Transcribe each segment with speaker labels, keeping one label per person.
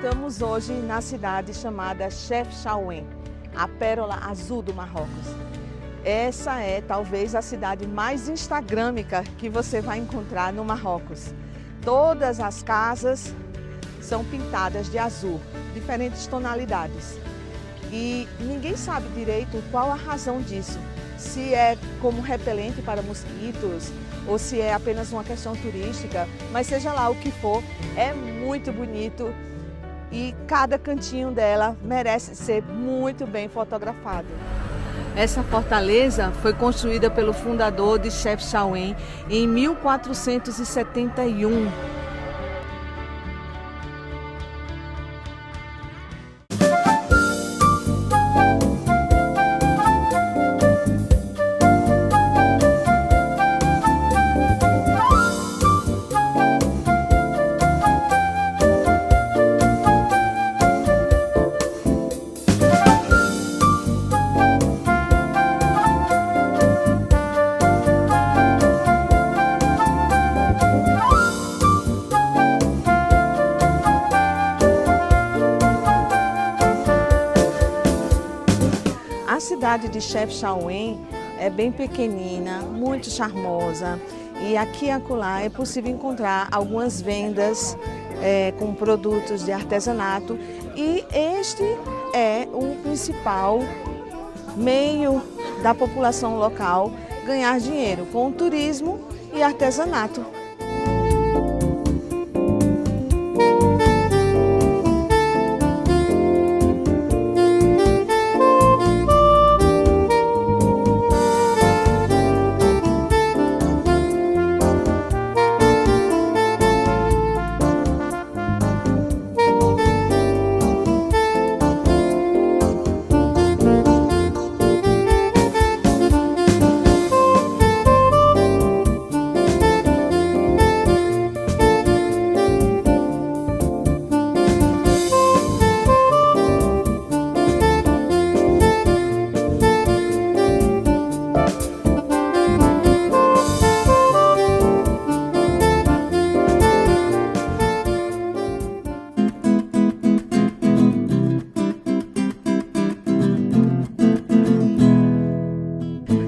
Speaker 1: Estamos hoje na cidade chamada Chefchaouen, a pérola azul do Marrocos. Essa é talvez a cidade mais instagrâmica que você vai encontrar no Marrocos. Todas as casas são pintadas de azul, diferentes tonalidades. E ninguém sabe direito qual a razão disso. Se é como repelente para mosquitos ou se é apenas uma questão turística, mas seja lá o que for, é muito bonito e cada cantinho dela merece ser muito bem fotografado. Essa fortaleza foi construída pelo fundador de Chefchaouen em 1471. A cidade de Chefchaouen é bem pequenina, muito charmosa e aqui e acolá é possível encontrar algumas vendas com produtos de artesanato e este é o principal meio da população local ganhar dinheiro com o turismo e artesanato.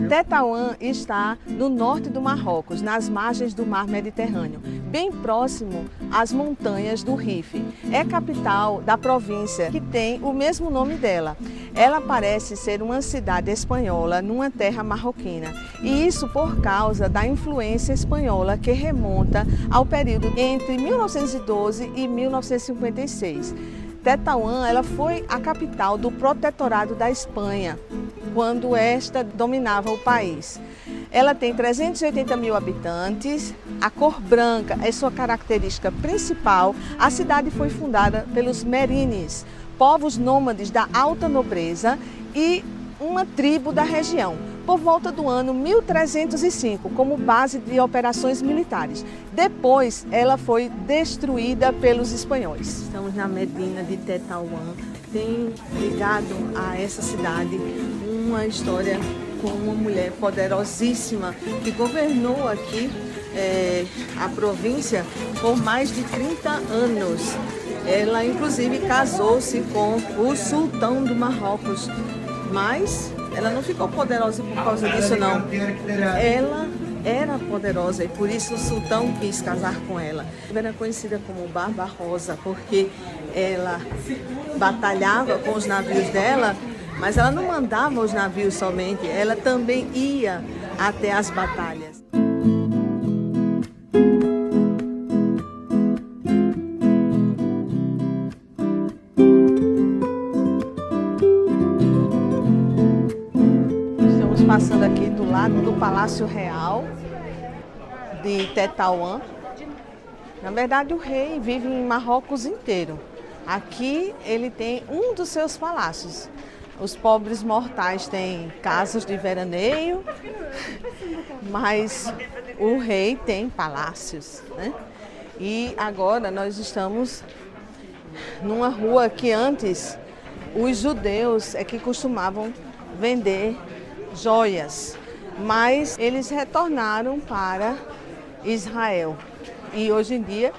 Speaker 1: Tétouan está no norte do Marrocos, nas margens do mar Mediterrâneo, bem próximo às montanhas do Rif. É capital da província que tem o mesmo nome dela. Ela parece ser uma cidade espanhola numa terra marroquina, e isso por causa da influência espanhola que remonta ao período entre 1912 e 1956. Tétouan, ela foi a capital do protetorado da Espanha, quando esta dominava o país. Ela tem 380 mil habitantes, a cor branca é sua característica principal. A cidade foi fundada pelos merines, povos nômades da alta nobreza e uma tribo da região, por volta do ano 1305, como base de operações militares. Depois, ela foi destruída pelos espanhóis. Estamos na Medina de Tétouan. Tem ligado a essa cidade uma história com uma mulher poderosíssima que governou aqui a província por mais de 30 anos. Ela, inclusive, casou-se com o sultão do Marrocos, mas ela não ficou poderosa por causa disso, não. Ela era poderosa e por isso o sultão quis casar com ela. Ela era conhecida como Barbarossa porque ela batalhava com os navios dela, mas ela não mandava os navios somente, ela também ia até as batalhas. Estamos passando aqui do lado do Palácio Real de Tétouan. Na verdade, o rei vive em Marrocos inteiro. Aqui ele tem um dos seus palácios. Os pobres mortais têm casas de veraneio, mas o rei tem palácios, né? E agora nós estamos numa rua que antes os judeus é que costumavam vender joias, mas eles retornaram para Israel. E hoje em dia,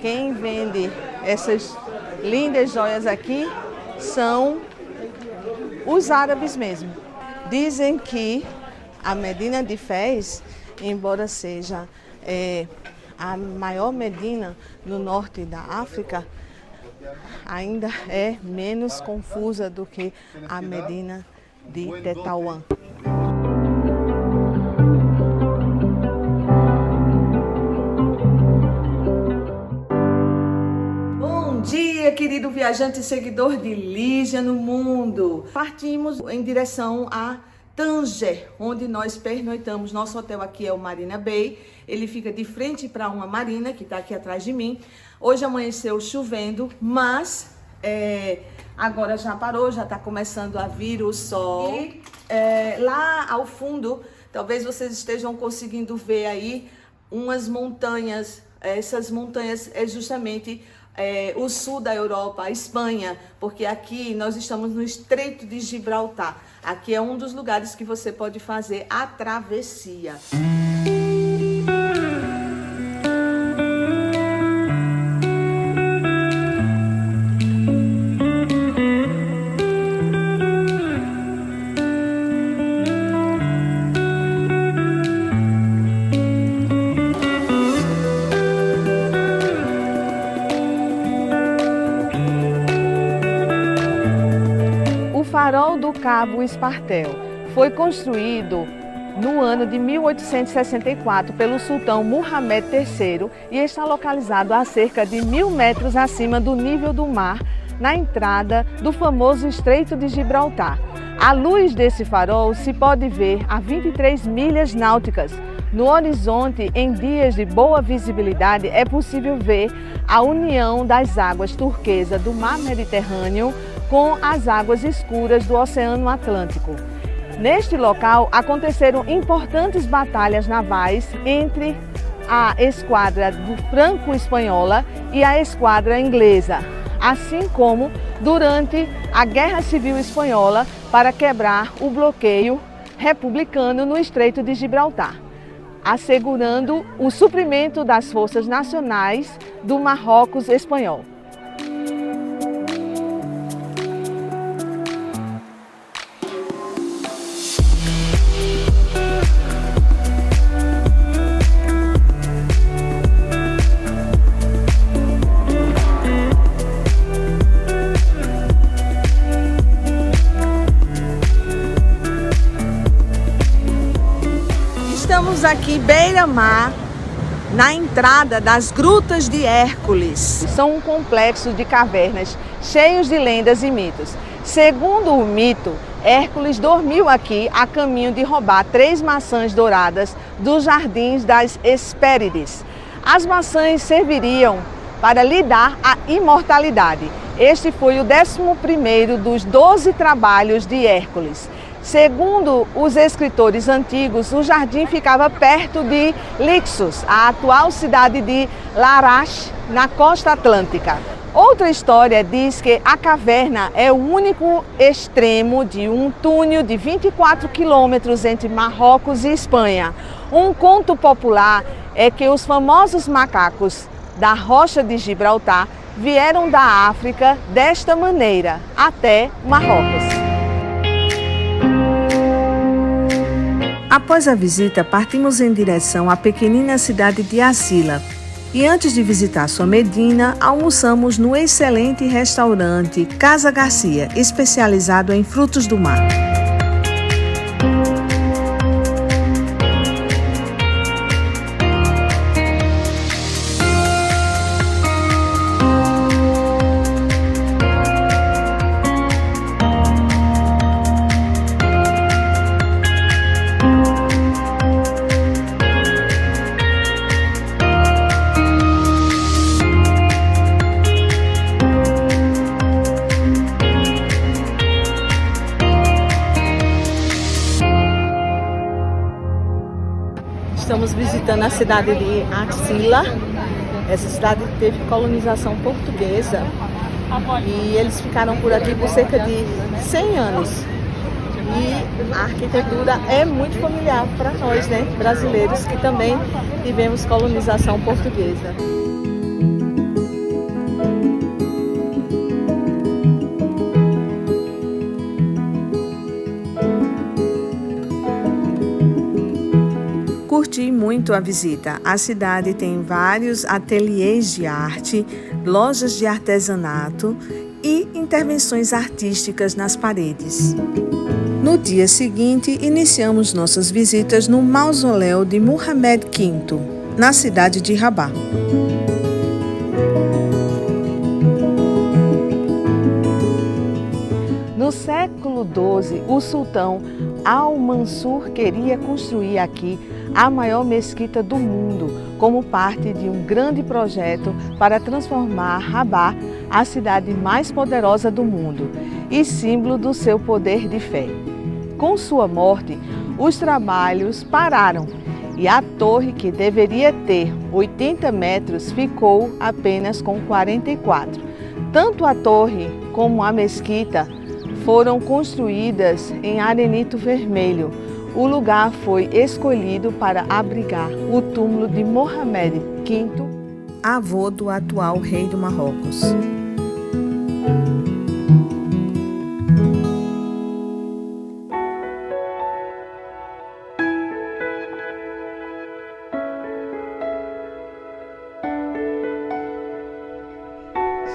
Speaker 1: quem vende essas lindas joias aqui são os árabes mesmo. Dizem que a Medina de Fez, embora seja a maior Medina no norte da África, ainda é menos confusa do que a Medina de Tetouan. Bom dia, querido viajante e seguidor de Lígia no Mundo. Partimos em direção a Tanger, onde nós pernoitamos. Nosso hotel aqui é o Marina Bay. Ele fica de frente para uma marina que está aqui atrás de mim. Hoje amanheceu chovendo, mas agora já parou, já está começando a vir o sol. E lá ao fundo, talvez vocês estejam conseguindo ver aí umas montanhas. Essas montanhas é justamente o sul da Europa, a Espanha, porque aqui nós estamos no Estreito de Gibraltar. Aqui é um dos lugares que você pode fazer a travessia. O farol do Cabo Espartel foi construído no ano de 1864 pelo sultão Muhammad III e está localizado a cerca de 1000 metros acima do nível do mar, na entrada do famoso Estreito de Gibraltar. A luz desse farol se pode ver a 23 milhas náuticas. No horizonte, em dias de boa visibilidade, é possível ver a união das águas turquesa do Mar Mediterrâneo com as águas escuras do Oceano Atlântico. Neste local aconteceram importantes batalhas navais entre a esquadra franco-espanhola e a esquadra inglesa, assim como durante a Guerra Civil Espanhola para quebrar o bloqueio republicano no Estreito de Gibraltar, assegurando o suprimento das forças nacionais do Marrocos espanhol. Estamos aqui beira-mar, na entrada das Grutas de Hércules. São um complexo de cavernas cheios de lendas e mitos. Segundo o mito, Hércules dormiu aqui a caminho de roubar 3 maçãs douradas dos jardins das Hespérides. As maçãs serviriam para lhe dar a imortalidade. Este foi o 11º dos 12 trabalhos de Hércules. Segundo os escritores antigos, o jardim ficava perto de Lixos, a atual cidade de Larache, na costa atlântica. Outra história diz que a caverna é o único extremo de um túnel de 24 quilômetros entre Marrocos e Espanha. Um conto popular é que os famosos macacos da Rocha de Gibraltar vieram da África desta maneira até Marrocos. Após a visita, partimos em direção à pequenina cidade de Asila. E antes de visitar sua Medina, almoçamos no excelente restaurante Casa Garcia, especializado em frutos do mar. Estamos visitando a cidade de Asila. Essa cidade teve colonização portuguesa e eles ficaram por aqui por cerca de 100 anos. E a arquitetura é muito familiar para nós, né, brasileiros, que também tivemos colonização portuguesa. Curti muito a visita. A cidade tem vários ateliês de arte, lojas de artesanato e intervenções artísticas nas paredes. No dia seguinte, iniciamos nossas visitas no mausoléu de Muhammad V, na cidade de Rabat. No século XII, o sultão Al-Mansur queria construir aqui a maior mesquita do mundo, como parte de um grande projeto para transformar Rabat, a cidade mais poderosa do mundo e símbolo do seu poder de fé. Com sua morte, os trabalhos pararam e a torre, que deveria ter 80 metros, ficou apenas com 44. Tanto a torre como a mesquita foram construídas em arenito vermelho. O lugar foi escolhido para abrigar o túmulo de Mohamed V, avô do atual rei do Marrocos.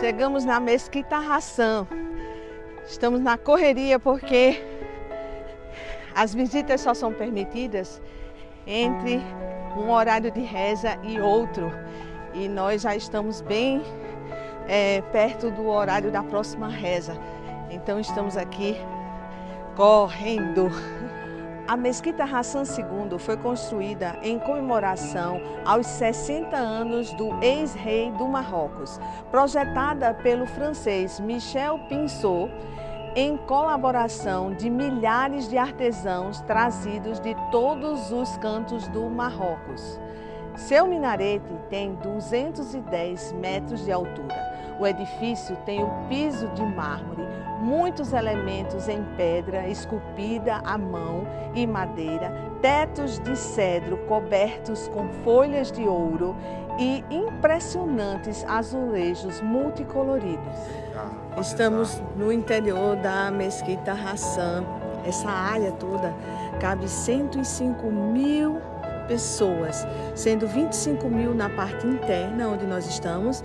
Speaker 1: Chegamos na Mesquita Hassan. Estamos na correria porque as visitas só são permitidas entre um horário de reza e outro. E nós já estamos bem perto do horário da próxima reza. Então estamos aqui correndo. A Mesquita Hassan II foi construída em comemoração aos 60 anos do ex-rei do Marrocos, projetada pelo francês Michel Pinceau, em colaboração de milhares de artesãos trazidos de todos os cantos do Marrocos. Seu minarete tem 210 metros de altura. O edifício tem o piso de mármore, muitos elementos em pedra esculpida à mão e madeira, tetos de cedro cobertos com folhas de ouro e impressionantes azulejos multicoloridos. Estamos no interior da Mesquita Hassan. Essa área toda cabe 105 mil pessoas, sendo 25 mil na parte interna, onde nós estamos,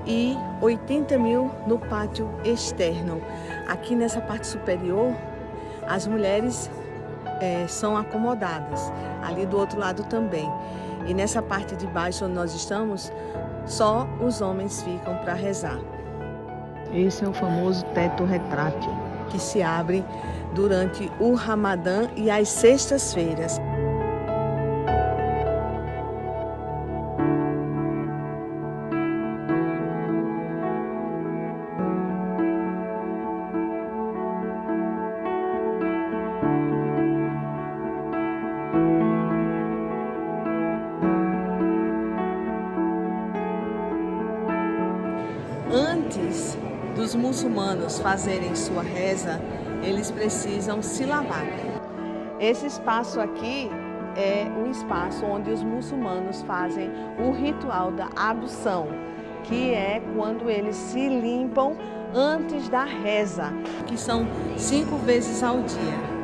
Speaker 1: e 80 mil no pátio externo. Aqui nessa parte superior, as mulheres são acomodadas, ali do outro lado também. E nessa parte de baixo, onde nós estamos, só os homens ficam para rezar. Esse é o famoso teto retrátil, que se abre durante o Ramadã e as sextas-feiras. Antes dos muçulmanos fazerem sua reza, eles precisam se lavar. Esse espaço aqui é o espaço onde os muçulmanos fazem o ritual da ablução, que é quando eles se limpam antes da reza, que são 5 vezes ao dia.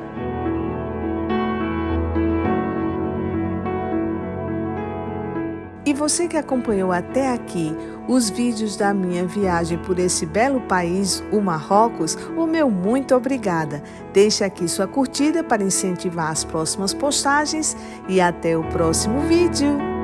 Speaker 1: E você que acompanhou até aqui os vídeos da minha viagem por esse belo país, o Marrocos, o meu muito obrigada. Deixe aqui sua curtida para incentivar as próximas postagens e até o próximo vídeo.